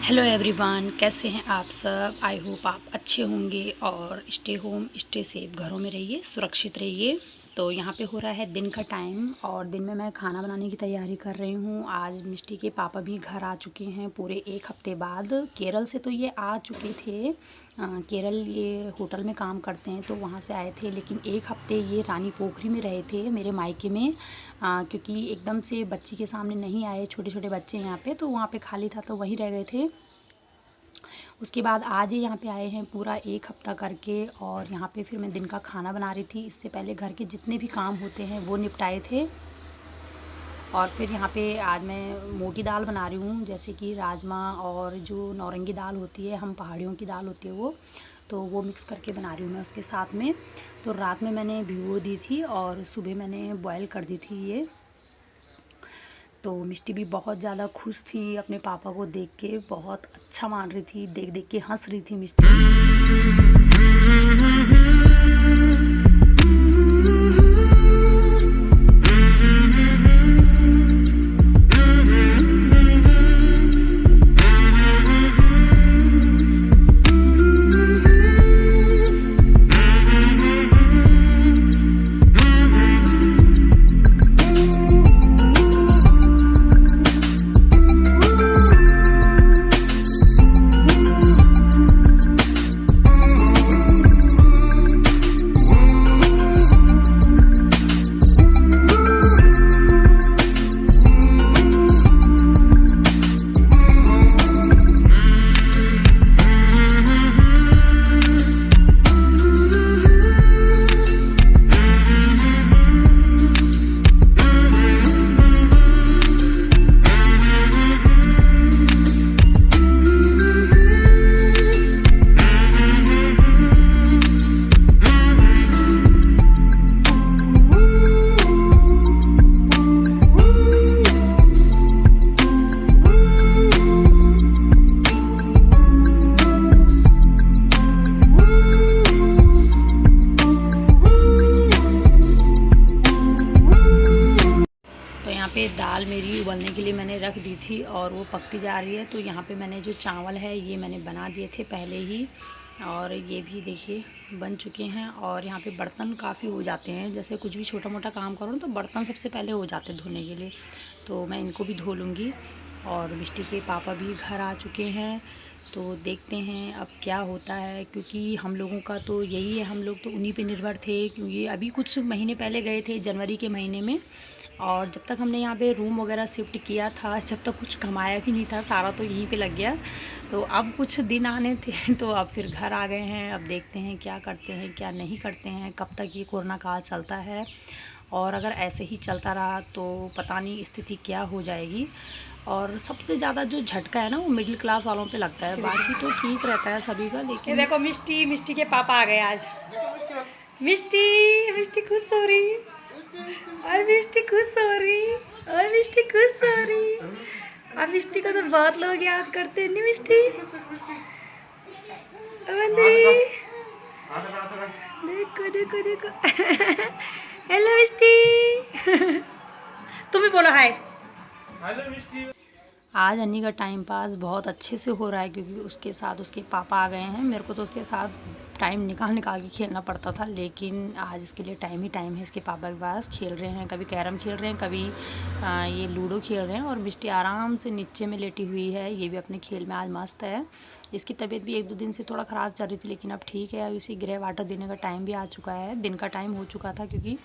Hello everyone, कैसे हैं आप सब। आई होप आप अच्छे होंगे और स्टे होम स्टे सेफ, घरों में रहिए, सुरक्षित रहिए। तो यहाँ पे हो रहा है दिन का टाइम और दिन में मैं खाना बनाने की तैयारी कर रही हूँ। आज मिष्टी के पापा भी घर आ चुके हैं पूरे 1 हफ्ते बाद। केरल से तो ये आ चुके थे। केरल ये होटल में काम करते हैं तो वहाँ से आए थे, लेकिन 1 हफ्ते ये रानी पोखरी में रहे थे मेरे मायके में। क्योंकि एकदम से बच्ची के सामने नहीं आए, छोटे छोटे बच्चे यहाँ पे, तो वहाँ पे खाली था तो वहीं रह गए थे। उसके बाद आज ही यहाँ पे आए हैं पूरा 1 हफ्ता करके। और यहाँ पे फिर मैं दिन का खाना बना रही थी। इससे पहले घर के जितने भी काम होते हैं वो निपटाए थे। और फिर यहाँ पे आज मैं मोटी दाल बना रही हूँ, जैसे कि राजमा और जो नौरंगी दाल होती है, हम पहाड़ियों की दाल होती है वो, तो वो मिक्स करके बना रही हूँ मैं उसके साथ में। तो रात में मैंने भिगो दी थी और सुबह मैंने बॉयल कर दी थी ये। तो मिष्टी भी बहुत ज़्यादा खुश थी अपने पापा को देख के, बहुत अच्छा मान रही थी, देख देख के हंस रही थी मिष्टी। पे दाल मेरी उबलने के लिए मैंने रख दी थी और वो पकती जा रही है। तो यहाँ पे मैंने जो चावल है ये मैंने बना दिए थे पहले ही, और ये भी देखिए बन चुके हैं। और यहाँ पे बर्तन काफ़ी हो जाते हैं, जैसे कुछ भी छोटा मोटा काम करो ना तो बर्तन सबसे पहले हो जाते हैं धोने के लिए, तो मैं इनको भी धो लूँगी। और मिष्टी के पापा भी घर आ चुके हैं, तो देखते हैं अब क्या होता है, क्योंकि हम लोगों का तो यही है, हम लोग तो उन्हीं पे निर्भर थे। क्योंकि अभी कुछ महीने पहले गए थे जनवरी के महीने में, और जब तक हमने यहाँ पे रूम वगैरह शिफ्ट किया था, जब तक कुछ कमाया भी नहीं था, सारा तो यहीं पे लग गया। तो अब कुछ दिन आने थे तो अब फिर घर आ गए हैं। अब देखते हैं क्या करते हैं क्या नहीं करते हैं, कब तक ये कोरोना काल चलता है। और अगर ऐसे ही चलता रहा तो पता नहीं स्थिति क्या हो जाएगी। और सबसे ज़्यादा जो झटका है ना वो मिडिल क्लास वालों पे लगता है, बाकी तो ठीक रहता है सभी का। लेकिन देखो मिष्टी के पापा आ गए आज। मिष्टी खुश हो रही, और मिष्टी खुश हो रही, और मिष्टी खुश हो रही। अब मिष्टी को तो बहुत लोग याद करते हैं, नहीं मिष्टी? देखो देखो देखो हेलो मिष्टी तुम भी बोलो हाय। हेलो मिष्टी। आज अन्नी का टाइम पास बहुत अच्छे से हो रहा है, क्योंकि उसके साथ उसके पापा आ गए हैं। मेरे को तो उसके साथ टाइम निकाल के खेलना पड़ता था, लेकिन आज इसके लिए टाइम है इसके पापा के पास। खेल रहे हैं, कभी कैरम खेल रहे हैं, कभी ये लूडो खेल रहे हैं। और मिष्टी आराम से नीचे में लेटी हुई है, ये भी अपने खेल में आज मस्त है। इसकी तबीयत भी 1-2 दिन से थोड़ा ख़राब चल रही थी, लेकिन अब ठीक है। अब इसे ग्रे वाटर देने का टाइम भी आ चुका है, दिन का टाइम हो चुका था क्योंकि,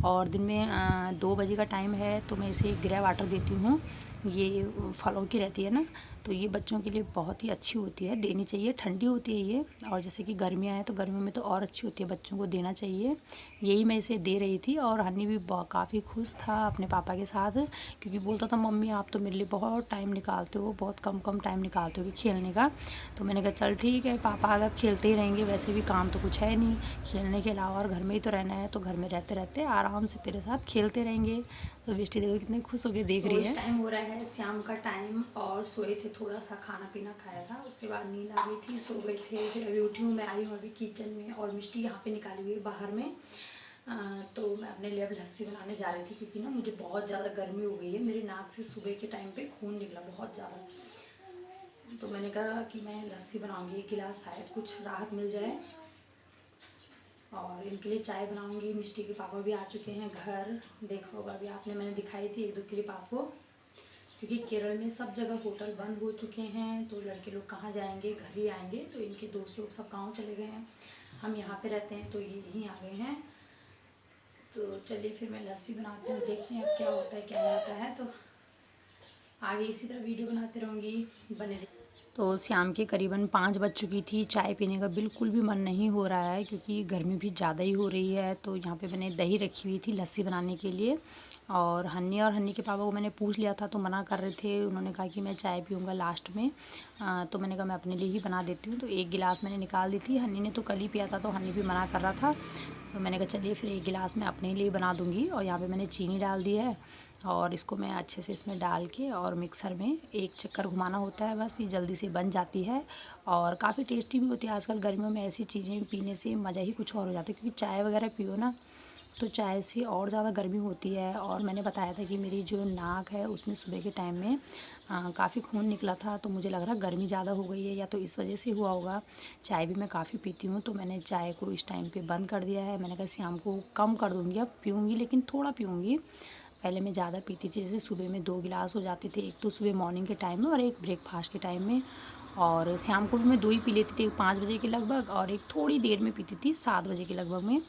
और दिन में 2 बजे का टाइम है, तो मैं इसे ग्रे वाटर देती हूँ। ये फलों की रहती है ना, तो ये बच्चों के लिए बहुत ही अच्छी होती है, देनी चाहिए। ठंडी होती है ये, और जैसे कि गर्मियाँ हैं तो गर्मियों में तो और अच्छी होती है, बच्चों को देना चाहिए। यही मैं इसे दे रही थी। और हनी भी काफ़ी खुश था अपने पापा के साथ, क्योंकि बोलता था मम्मी आप तो मेरे लिए बहुत टाइम निकालते हो, बहुत कम टाइम निकालते हो कि खेलने का। तो मैंने कहा चल ठीक है पापा, अगर खेलते ही रहेंगे, वैसे भी काम तो कुछ है नहीं खेलने के अलावा, और घर में ही तो रहना है, तो घर में रहते रहते आराम से तेरे साथ खेलते रहेंगे। तो बेटी देखो कितने खुश होकर देख रही है। टाइम हो रहा है शाम का टाइम, और सोए थे, थोड़ा सा खाना पीना खाया था, उसके बाद नींद आ गई थी, सो गए थे। फिर अभी उठी हूँ, मैं आई हूँ अभी किचन में, और मिष्टी यहाँ पे निकाली हुई है बाहर में। तो मैं अपने लिए अब लस्सी बनाने जा रही थी, क्योंकि ना मुझे बहुत ज़्यादा गर्मी हो गई है, मेरी नाक से सुबह के टाइम पे खून निकला बहुत ज़्यादा। तो मैंने कहा कि मैं लस्सी बनाऊंगी 1 गिलास, शायद कुछ राहत मिल जाए। और इनके लिए चाय बनाऊंगी। मिष्टी के पापा भी आ चुके हैं घर, देखा होगा अभी आपने, मैंने दिखाई थी 1-2 क्लिप आपको। क्योंकि केरल में सब जगह होटल बंद हो चुके हैं, तो लड़के लोग कहाँ जाएंगे, घर ही आएंगे। तो इनके दोस्त लोग सब गाँव चले गए हैं, हम यहाँ पे रहते हैं, तो ये यहीं आ गए हैं। तो चलिए फिर मैं लस्सी बनाती हूँ, देखते हैं अब क्या होता है क्या नहीं होता है। तो आगे इसी तरह वीडियो बनाते रहूँगी, बने रहिए। तो शाम के करीबन 5 बज चुकी थी। चाय पीने का बिल्कुल भी मन नहीं हो रहा है, क्योंकि गर्मी भी ज़्यादा ही हो रही है। तो यहाँ पे मैंने दही रखी हुई थी लस्सी बनाने के लिए, और हन्नी के पापा को मैंने पूछ लिया था, तो मना कर रहे थे। उन्होंने कहा कि मैं चाय पीऊँगा लास्ट में। तो मैंने कहा मैं अपने लिए ही बना देती हूँ। तो 1 गिलास मैंने निकाल दी थी। हन्नी ने तो कल ही पिया था, तो हन्नी भी मना कर रहा था। तो मैंने कहा चलिए फिर 1 गिलास मैं अपने लिए बना दूँगी। और यहाँ पे मैंने चीनी डाल दी है, और इसको मैं अच्छे से इसमें डाल के और मिक्सर में 1 चक्कर घुमाना होता है बस। ये जल्दी से बन जाती है और काफ़ी टेस्टी भी होती है। आजकल गर्मियों में ऐसी चीज़ें पीने से मज़ा ही कुछ और हो जाता है, क्योंकि चाय वगैरह पियो ना, तो चाय से और ज़्यादा गर्मी होती है। और मैंने बताया था कि मेरी जो नाक है उसमें सुबह के टाइम में काफ़ी खून निकला था, तो मुझे लग रहा गर्मी ज़्यादा हो गई है, या तो इस वजह से हुआ होगा। चाय भी मैं काफ़ी पीती हूँ, तो मैंने चाय को इस टाइम पे बंद कर दिया है। मैंने कहा शाम को कम कर दूँगी, अब पीऊँगी लेकिन थोड़ा पीऊँगी। पहले मैं ज़्यादा पीती थी, जैसे सुबह में 2 गिलास हो जाते थे, एक तो सुबह मॉर्निंग के टाइम में और एक ब्रेकफास्ट के टाइम में। और शाम को भी मैं 2 ही पी लेती थी, 5 बजे के लगभग, और एक थोड़ी देर में पीती थी 7 बजे के लगभग में।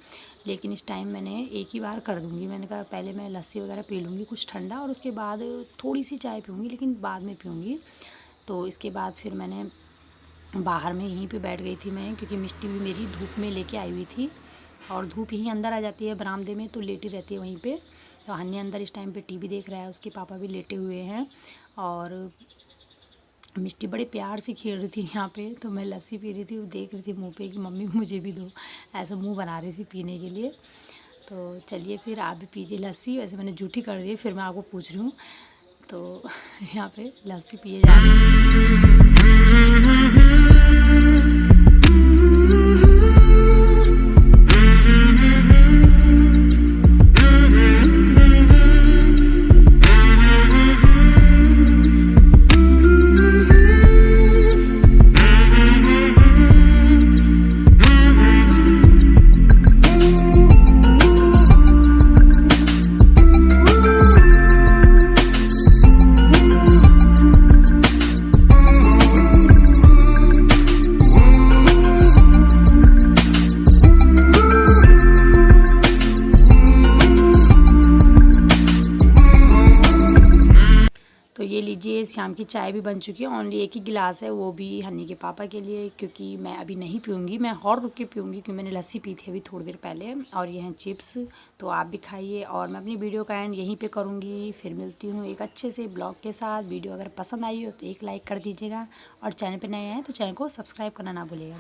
लेकिन इस टाइम मैंने एक ही बार कर दूँगी। मैंने कहा पहले मैं लस्सी वगैरह पी लूँगी कुछ ठंडा, और उसके बाद थोड़ी सी चाय पीऊँगी, लेकिन बाद में पीऊँगी। तो इसके बाद फिर मैंने बाहर में यहीं पे बैठ गई थी मैं, क्योंकि मिष्टी भी मेरी धूप में लेके आई हुई थी, और धूप यहीं अंदर आ जाती है बरामदे में, तो लेटी रहती है वहीं पे। तो हन्नी अंदर इस टाइम पे टीवी देख रहा है, उसके पापा भी लेटे हुए हैं, और मिष्टी बड़े प्यार से खेल रही थी यहाँ पे। तो मैं लस्सी पी रही थी, वो देख रही थी मुँह पे कि मम्मी मुझे भी दो, ऐसा मुँह बना रही थी पीने के लिए। तो चलिए फिर आप भी पीजिए लस्सी। वैसे मैंने जूठी कर दी, फिर मैं आपको पूछ रही हूँ। तो यहाँ पे लस्सी पिए जा रही है। तो ये लीजिए, शाम की चाय भी बन चुकी है। ओनली 1 ही गिलास है, वो भी हन्नी के पापा के लिए, क्योंकि मैं अभी नहीं पीऊँगी, मैं और रुक के पीऊँगी, क्योंकि मैंने लस्सी पी थी अभी थोड़ी देर पहले। और ये हैं चिप्स, तो आप भी खाइए। और मैं अपनी वीडियो का एंड यहीं पे करूँगी, फिर मिलती हूँ एक अच्छे से ब्लॉग के साथ। वीडियो अगर पसंद आई हो तो एक लाइक कर दीजिएगा, और चैनल पर नए आए तो चैनल को सब्सक्राइब करना ना भूलिएगा।